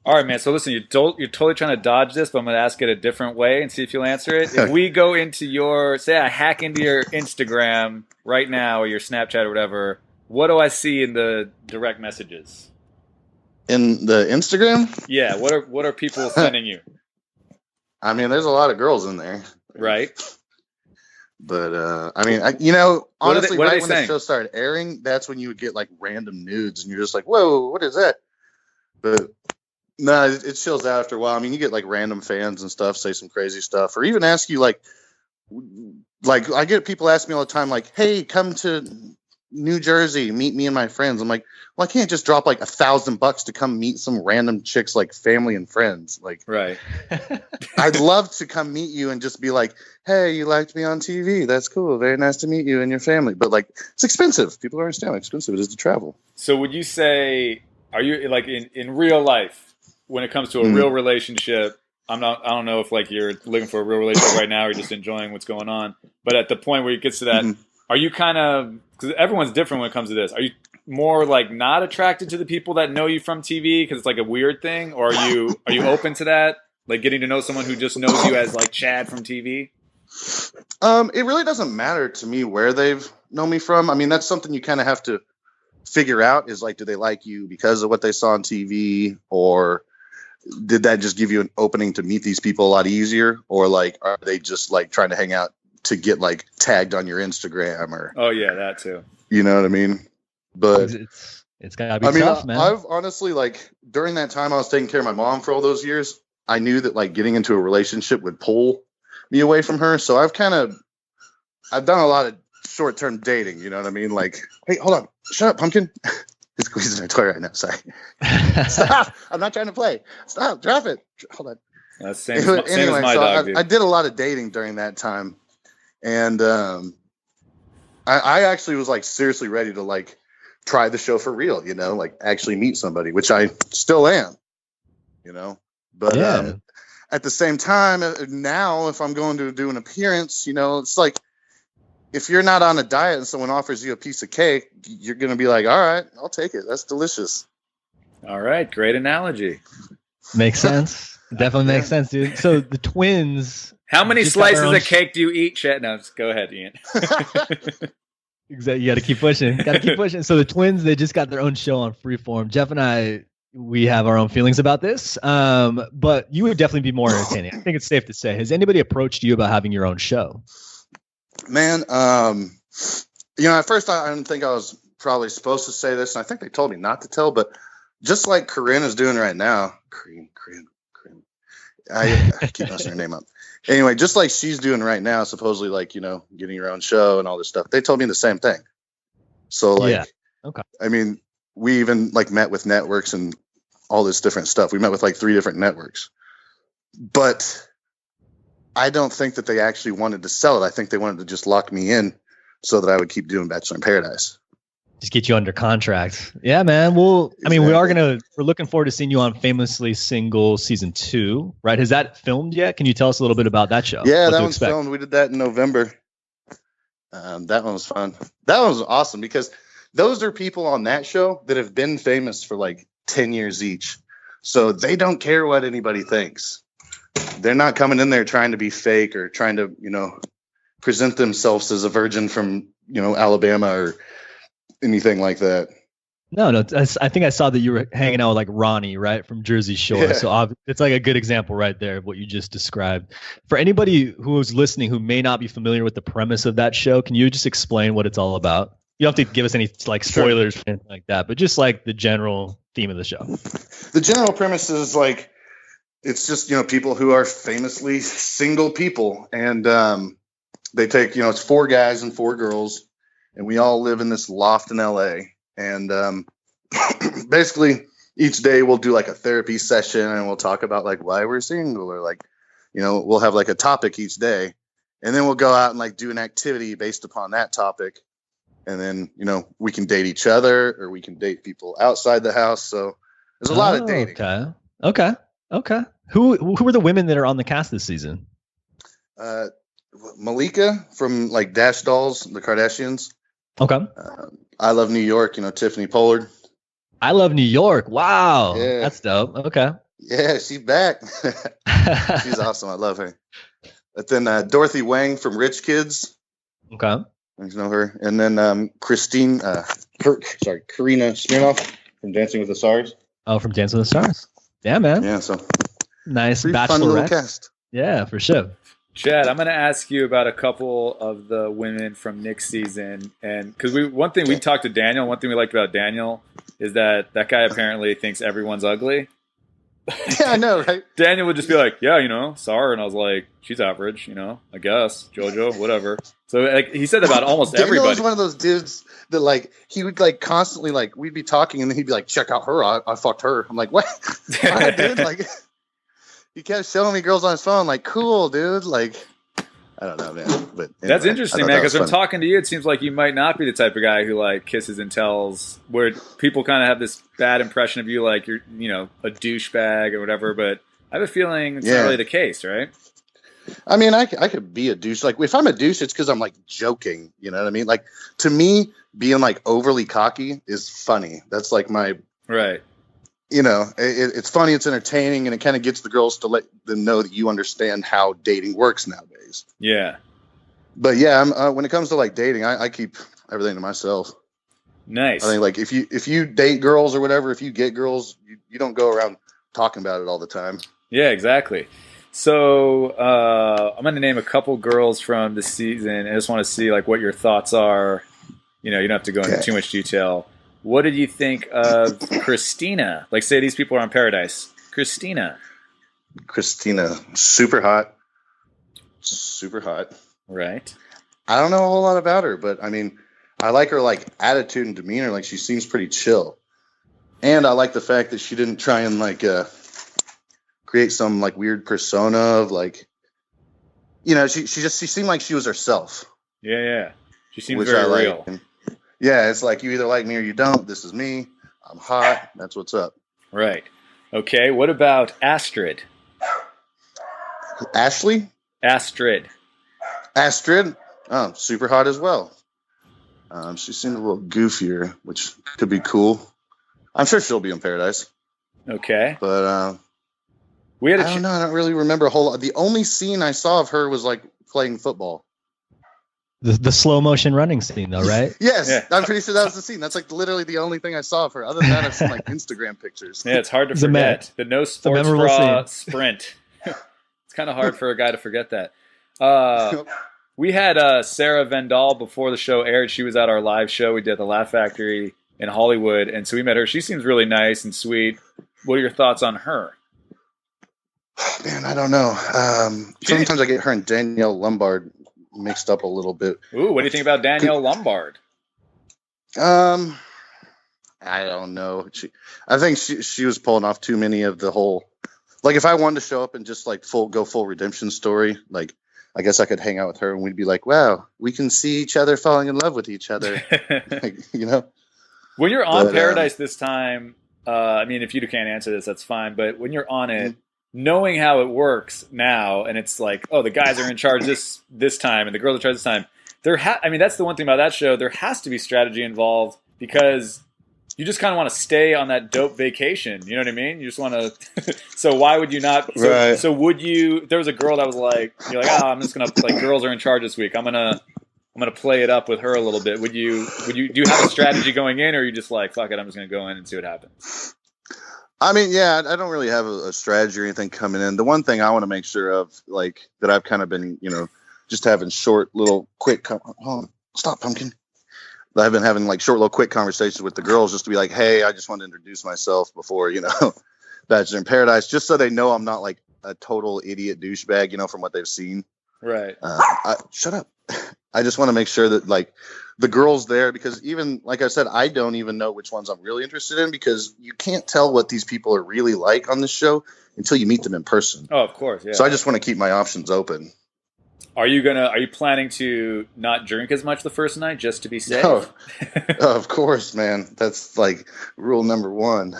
All right, man. So listen, you're totally trying to dodge this, but I'm going to ask it a different way and see if you'll answer it. If we go into I hack into your Instagram right now or your Snapchat or whatever, what do I see in the direct messages? In the Instagram? Yeah. What are people sending you? I mean, there's a lot of girls in there. Right. But, I mean, honestly, right when the show started airing, that's when you would get like random nudes and you're just like, whoa, what is that? But no, it chills out after a while. I mean, you get like random fans and stuff say some crazy stuff, or even ask you like I get people ask me all the time, like, "Hey, come to New Jersey, meet me and my friends." I'm like, well, I can't just drop like $1,000 to come meet some random chicks like family and friends. Like, right? I'd love to come meet you and just be like, "Hey, you liked me on TV? That's cool. Very nice to meet you and your family." But like, it's expensive. People don't understand how expensive it is to travel. So, would you say, are you like in real life? When it comes to a real relationship, I don't know if like you're looking for a real relationship right now or just enjoying what's going on. But at the point where it gets to that, are you kind of, because everyone's different when it comes to this, are you more like not attracted to the people that know you from TV because it's like a weird thing? Or are you open to that? Like getting to know someone who just knows you as like Chad from TV? It really doesn't matter to me where they've known me from. I mean, that's something you kind of have to figure out is like, do they like you because of what they saw on TV, or did that just give you an opening to meet these people a lot easier? Or like, are they just like trying to hang out to get like tagged on your Instagram or? Oh yeah, that too. You know what I mean? But it's gotta be tough, man. I've honestly, like, during that time I was taking care of my mom for all those years, I knew that like getting into a relationship would pull me away from her. So I've done a lot of short-term dating. You know what I mean? Like, hey, hold on, shut up, pumpkin. He's squeezing a toy right now. Sorry. Stop. I'm not trying to play. Stop. Drop it. Hold on. That's same as my so dog, dude. I did a lot of dating during that time. And I actually was like seriously ready to like try the show for real, like actually meet somebody, which I still am, but at the same time, now if I'm going to do an appearance, it's like, if you're not on a diet and someone offers you a piece of cake, you're going to be like, all right, I'll take it. That's delicious. All right. Great analogy. Makes sense. Definitely makes sense, dude. So the twins. How many slices of cake do you eat, Chet? No, just go ahead, Ian. Exactly. You got to keep pushing. So the twins, they just got their own show on Freeform. Jeff and I, we have our own feelings about this. But you would definitely be more entertaining. I think it's safe to say. Has anybody approached you about having your own show? Man, at first I didn't think I was probably supposed to say this, and I think they told me not to tell, but just like Corinne is doing right now, Corinne. I keep messing her name up. Anyway, just like she's doing right now, supposedly like, getting her own show and all this stuff. They told me the same thing. So like, okay. I mean, we even like met with networks and all this different stuff. We met with like 3 different networks, but I don't think that they actually wanted to sell it. I think they wanted to just lock me in so that I would keep doing Bachelor in Paradise. Just get you under contract. Yeah, man. Well, I mean, we're looking forward to seeing you on Famously Single season 2, right? Has that filmed yet? Can you tell us a little bit about that show? Yeah, that one's filmed. We did that in November. That one was fun. That one was awesome because those are people on that show that have been famous for like 10 years each. So they don't care what anybody thinks. They're not coming in there trying to be fake or trying to, present themselves as a virgin from, Alabama or anything like that. No. I think I saw that you were hanging out with like Ronnie, right, from Jersey Shore. Yeah. So it's like a good example right there of what you just described. For anybody who is listening who may not be familiar with the premise of that show, can you just explain what it's all about? You don't have to give us any like spoilers or anything like that, but just like the general theme of the show. The general premise is like it's just people who are famously single people, and they take it's 4 guys and 4 girls. And we all live in this loft in LA. And basically, each day we'll do like a therapy session and we'll talk about like why we're single or like, we'll have like a topic each day. And then we'll go out and like do an activity based upon that topic. And then, we can date each other or we can date people outside the house. So there's a lot of dating. Okay. Who are the women that are on the cast this season? Malika from like Dash Dolls, the Kardashians. Okay. I Love New York, Tiffany Pollard. I Love New York. Wow. Yeah. That's dope. Okay. Yeah, she's back. She's awesome. I love her. But then Dorothy Wang from Rich Kids. Okay. You know her. And then Karina Smirnoff from Dancing with the Stars. Oh, from Dancing with the Stars. Yeah, man. Yeah, so nice Bachelorette. Fun little cast. Yeah, for sure. Chad, I'm going to ask you about a couple of the women from Nick's season, and because one thing we talked to Daniel, one thing we liked about Daniel is that guy apparently thinks everyone's ugly. Yeah, I know, right? Daniel would just be like, "Yeah, Sarah," and I was like, "She's average, I guess JoJo, whatever." So like he said about almost everybody. Daniel was one of those dudes that like he would like constantly like we'd be talking and then he'd be like, "Check out her, I fucked her." I'm like, "What?" Why, dude? Like. He kept showing me girls on his phone, like, cool, dude. Like, I don't know, man. But anyway, that's interesting, man, because from talking to you, it seems like you might not be the type of guy who, like, kisses and tells, where people kind of have this bad impression of you, like you're, a douchebag or whatever, but I have a feeling it's not really the case, right? I mean, I could be a douche. Like, if I'm a douche, it's because I'm, like, joking, you know what I mean? Like, to me, being, like, overly cocky is funny. That's, like, my... Right. It's funny, it's entertaining, and it kind of gets the girls to let them know that you understand how dating works nowadays. Yeah. But yeah, when it comes to like dating, I keep everything to myself. Nice. I think like if you date girls or whatever, if you get girls, you don't go around talking about it all the time. Yeah, exactly. So I'm going to name a couple girls from the season. I just want to see like what your thoughts are. You don't have to go into too much detail. What did you think of Christina? Like, say these people are on Paradise. Christina, super hot. Super hot. Right. I don't know a whole lot about her, but I mean, I like her like attitude and demeanor. Like she seems pretty chill. And I like the fact that she didn't try and like create some like weird persona of like, she seemed like she was herself. Yeah. She seems very real. And, yeah, it's like you either like me or you don't. This is me. I'm hot. That's what's up. Right. Okay. What about Astrid? Ashley? Astrid. Oh, super hot as well. She seemed a little goofier, which could be cool. I'm sure she'll be in Paradise. Okay. But I don't know. I don't really remember a whole lot. The only scene I saw of her was like playing football. The slow motion running scene, though, right? Yes, yeah. I'm pretty sure that was the scene. That's like literally the only thing I saw of her. Other than that, I've seen like Instagram pictures. Yeah, it's hard to forget the no sports bra sprint. It's kind of hard for a guy to forget that. We had Sarah Vendall before the show aired. She was at our live show we did at the Laugh Factory in Hollywood, and so we met her. She seems really nice and sweet. What are your thoughts on her? Man, I don't know. Sometimes I get her and Danielle Lombard mixed up a little bit. Ooh, what do you think about Danielle Lombard? I don't know. I think she was pulling off too many of the whole. Like, if I wanted to show up and just like full redemption story, like I guess I could hang out with her and we'd be like, wow, we can see each other falling in love with each other. Like, When you're on But, Paradise this time, I mean, if you can't answer this, that's fine. But when you're on it, knowing how it works now, and it's like, oh, the guys are in charge this time, and the girls are in charge this time. I mean, that's the one thing about that show. There has to be strategy involved because you just kind of want to stay on that dope vacation. You know what I mean? You just want to. So why would you not? So, Right. So would you? If there was a girl that was like, you're like, I'm just gonna like, girls are in charge this week. I'm gonna play it up with her a little bit. Would you? Do you have a strategy going in, or are you just like, fuck it, I'm just gonna go in and see what happens? I mean, yeah, I don't really have a strategy or anything coming in. The one thing I want to make sure of, like, that I've kind of been, just having short, little, quick. Hold on, stop, pumpkin. I've been having like short, little, quick conversations with the girls just to be like, hey, I just want to introduce myself before, Bachelor in Paradise, just so they know I'm not like a total idiot douchebag, from what they've seen. Right. Shut up. I just want to make sure that like the girls there, because even like I said, I don't even know which ones I'm really interested in because you can't tell what these people are really like on this show until you meet them in person. Oh, of course. Yeah. So I just want to keep my options open. Are you planning to not drink as much the first night just to be safe? Oh, of course, man. That's like rule number one.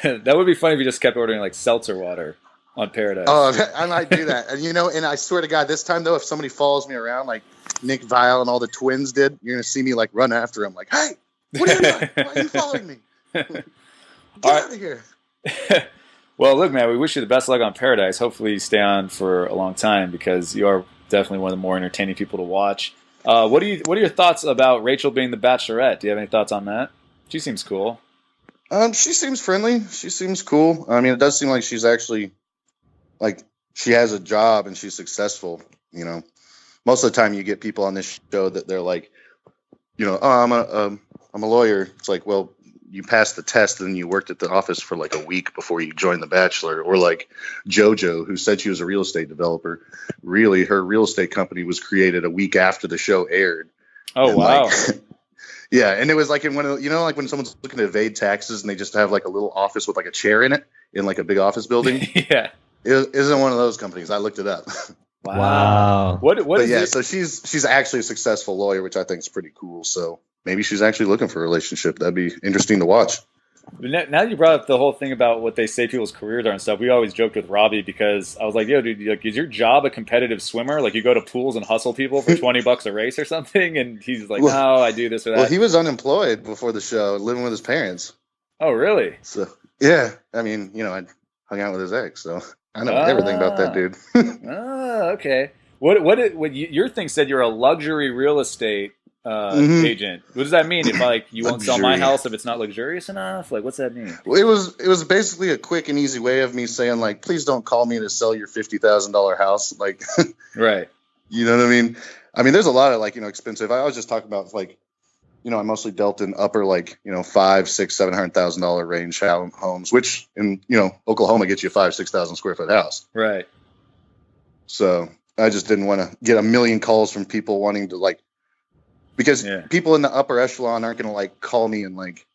That would be funny if you just kept ordering like seltzer water on Paradise. Oh, I might do that. And and I swear to God, this time though, if somebody follows me around like Nick Viall and all the twins did, you're gonna see me like run after him, like, hey, what are you doing? Why are you following me? Get out of here. Well, look, man, we wish you the best luck on Paradise. Hopefully you stay on for a long time because you are definitely one of the more entertaining people to watch. What are your thoughts about Rachel being the Bachelorette? Do you have any thoughts on that? She seems cool. She seems friendly. She seems cool. I mean, it does seem like she's actually like she has a job and she's successful. Most of the time you get people on this show that they're like, oh, I'm a lawyer. It's like, well, you passed the test and then you worked at the office for like a week before you joined The Bachelor. Or like JoJo, who said she was a real estate developer. Really, her real estate company was created a week after the show aired. Oh, and wow. Yeah, and it was like in one of like when someone's looking to evade taxes and they just have like a little office with like a chair in it in like a big office building. Yeah. It isn't one of those companies. I looked it up. Wow. So she's actually a successful lawyer, which I think is pretty cool. So maybe she's actually looking for a relationship. That'd be interesting to watch. Now that you brought up the whole thing about what they say people's careers are and stuff, we always joked with Robbie because I was like, yo, dude, like, is your job a competitive swimmer? Like you go to pools and hustle people for $20 a race or something? And he's like, no, I do this or that. Well, he was unemployed before the show, living with his parents. Oh, really? So, yeah. I mean, I hung out with his ex, so I know everything about that dude. Okay. What your thing said you're a luxury real estate agent. What does that mean? If like you won't sell my house if it's not luxurious enough? Like what's that mean? Well, it was basically a quick and easy way of me saying like, please don't call me to sell your $50,000 house. Like, right. You know what I mean? I mean, there's a lot of like expensive. I was just talking about like, I mostly dealt in upper like $500,000, $600,000, $700,000 range homes, which in Oklahoma gets you a 5,000-6,000 square foot house. Right. So I just didn't want to get a million calls from people wanting to like, because people in the upper echelon aren't going to like call me and like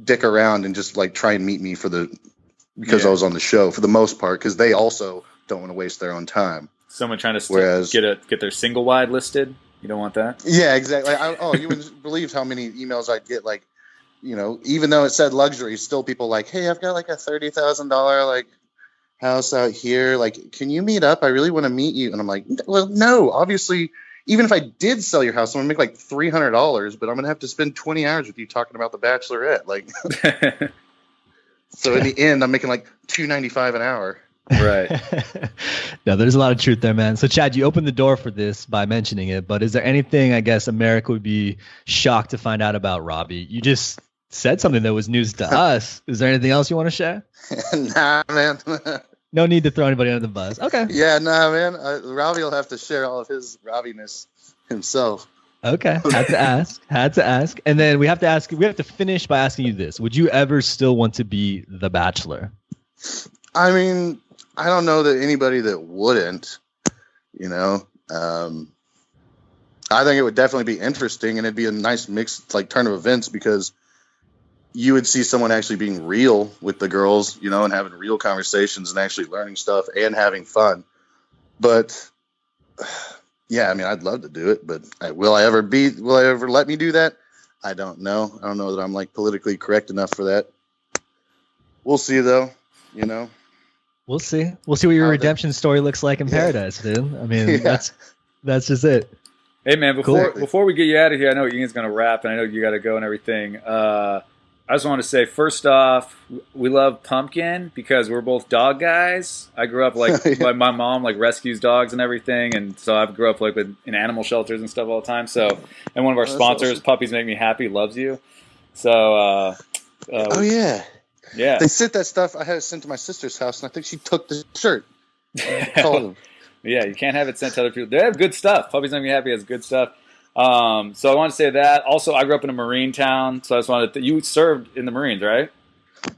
dick around and just like try and meet me because I was on the show for the most part, because they also don't want to waste their own time. Someone trying to get their single wide listed. You don't want that? Yeah, exactly. You wouldn't believe how many emails I'd get. Like, even though it said luxury, still people like, hey, I've got like a $30,000 like house out here. Like, can you meet up? I really want to meet you. And I'm like, well, no, obviously. Even if I did sell your house, I'm gonna make like $300, but I'm gonna have to spend 20 hours with you talking about the Bachelorette. Like, so in the end, I'm making like $295 an hour. Right. No, there's a lot of truth there, man. So, Chad, you opened the door for this by mentioning it, but is there anything I guess America would be shocked to find out about Robbie? You just said something that was news to us. Is there anything else you want to share? Nah, man. No need to throw anybody under the bus. Okay. Yeah, nah, man. Robbie will have to share all of his Robbiness himself. Okay. Had to ask. And then we have to finish by asking you this. Would you ever still want to be the Bachelor? I mean, I don't know that anybody that wouldn't, I think it would definitely be interesting, and it'd be a nice mixed like turn of events, because you would see someone actually being real with the girls, and having real conversations and actually learning stuff and having fun. But yeah, I mean, I'd love to do it, but will I ever let me do that? I don't know. I don't know that I'm like politically correct enough for that. We'll see, though. You know, We'll see. We'll see what your redemption story looks like in paradise, dude. I mean, that's just it. Hey man, before we get you out of here, I know Ian's gonna wrap, and I know you got to go and everything. I just want to say, first off, we love Pumpkin because we're both dog guys. I grew up like my mom like rescues dogs and everything, and so I grew up like in animal shelters and stuff all the time. So, and one of our sponsors, awesome. Puppies Make Me Happy, loves you. So, oh yeah, yeah. They sent that stuff. I had it sent to my sister's house, and I think she took the shirt. Called them. Yeah, you can't have it sent to other people. They have good stuff. Puppies Make Me Happy has good stuff. So I want to say that. Also, I grew up in a Marine town, so I just wanted to, you served in the Marines, right?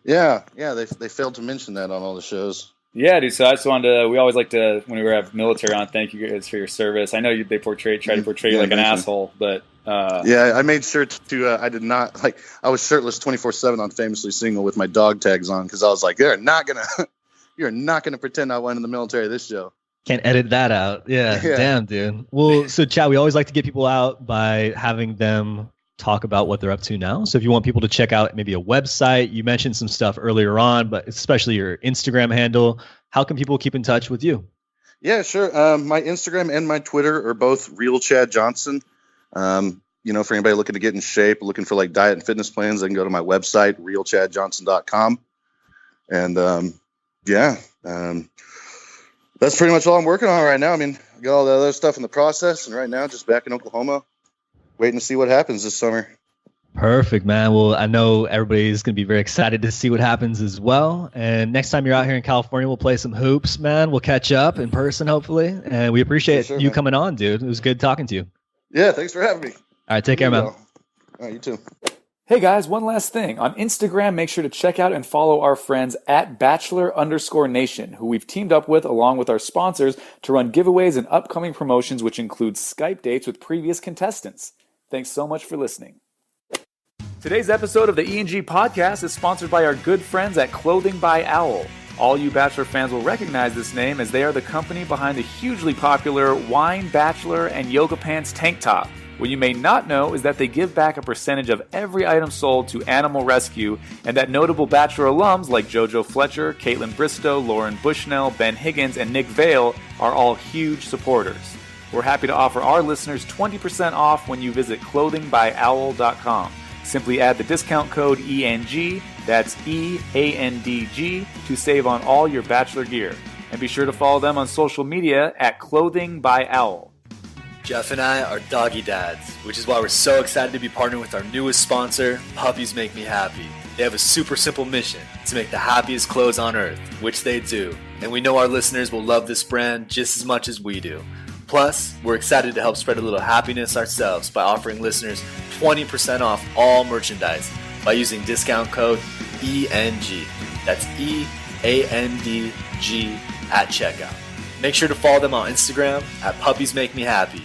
Yeah. They failed to mention that on all the shows. Yeah, dude. So I just wanted to. We always like to, when we have military on, thank you guys for your service. I know they try to portray you like an asshole, but yeah, I made sure to. I did not like. I was shirtless 24/7 on Famously Single with my dog tags on because I was like, you're not gonna pretend I went in the military this show. Can't edit that out. Yeah, damn, dude. Well, so Chad, we always like to get people out by having them talk about what they're up to now. So if you want people to check out maybe a website, you mentioned some stuff earlier on, but especially your Instagram handle, how can people keep in touch with you? Yeah, sure. My Instagram and my Twitter are both Real Chad Johnson. You know, for anybody looking to get in shape, looking for like diet and fitness plans, they can go to my website, realchadjohnson.com. And that's pretty much all I'm working on right now. I mean, I got all the other stuff in the process, and right now just back in Oklahoma, waiting to see what happens this summer. Perfect, man. Well, I know everybody's going to be very excited to see what happens as well. And next time you're out here in California, we'll play some hoops, man. We'll catch up in person, hopefully. And we appreciate you coming on, dude. It was good talking to you. Yeah, thanks for having me. All right, take care, man. All right, you too. Hey guys, one last thing. On Instagram, make sure to check out and follow our friends at Bachelor_Nation, who we've teamed up with along with our sponsors to run giveaways and upcoming promotions, which include Skype dates with previous contestants. Thanks so much for listening. Today's episode of the E&G podcast is sponsored by our good friends at Clothing by Owl. All you Bachelor fans will recognize this name as they are the company behind the hugely popular Wine Bachelor and Yoga Pants tank top. What you may not know is that they give back a percentage of every item sold to animal rescue, and that notable Bachelor alums like JoJo Fletcher, Caitlin Bristow, Lauren Bushnell, Ben Higgins, and Nick Viall are all huge supporters. We're happy to offer our listeners 20% off when you visit clothingbyowl.com. Simply add the discount code ENG, that's EANDG, to save on all your Bachelor gear. And be sure to follow them on social media at Clothing by Owl. Jeff and I are doggy dads, which is why we're so excited to be partnering with our newest sponsor, Puppies Make Me Happy. They have a super simple mission, to make the happiest clothes on earth, which they do. And we know our listeners will love this brand just as much as we do. Plus, we're excited to help spread a little happiness ourselves by offering listeners 20% off all merchandise by using discount code ENG. That's EANDG at checkout. Make sure to follow them on Instagram at Puppies Make Me Happy.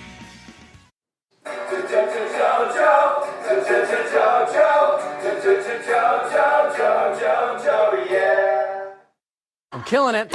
I'm killing it.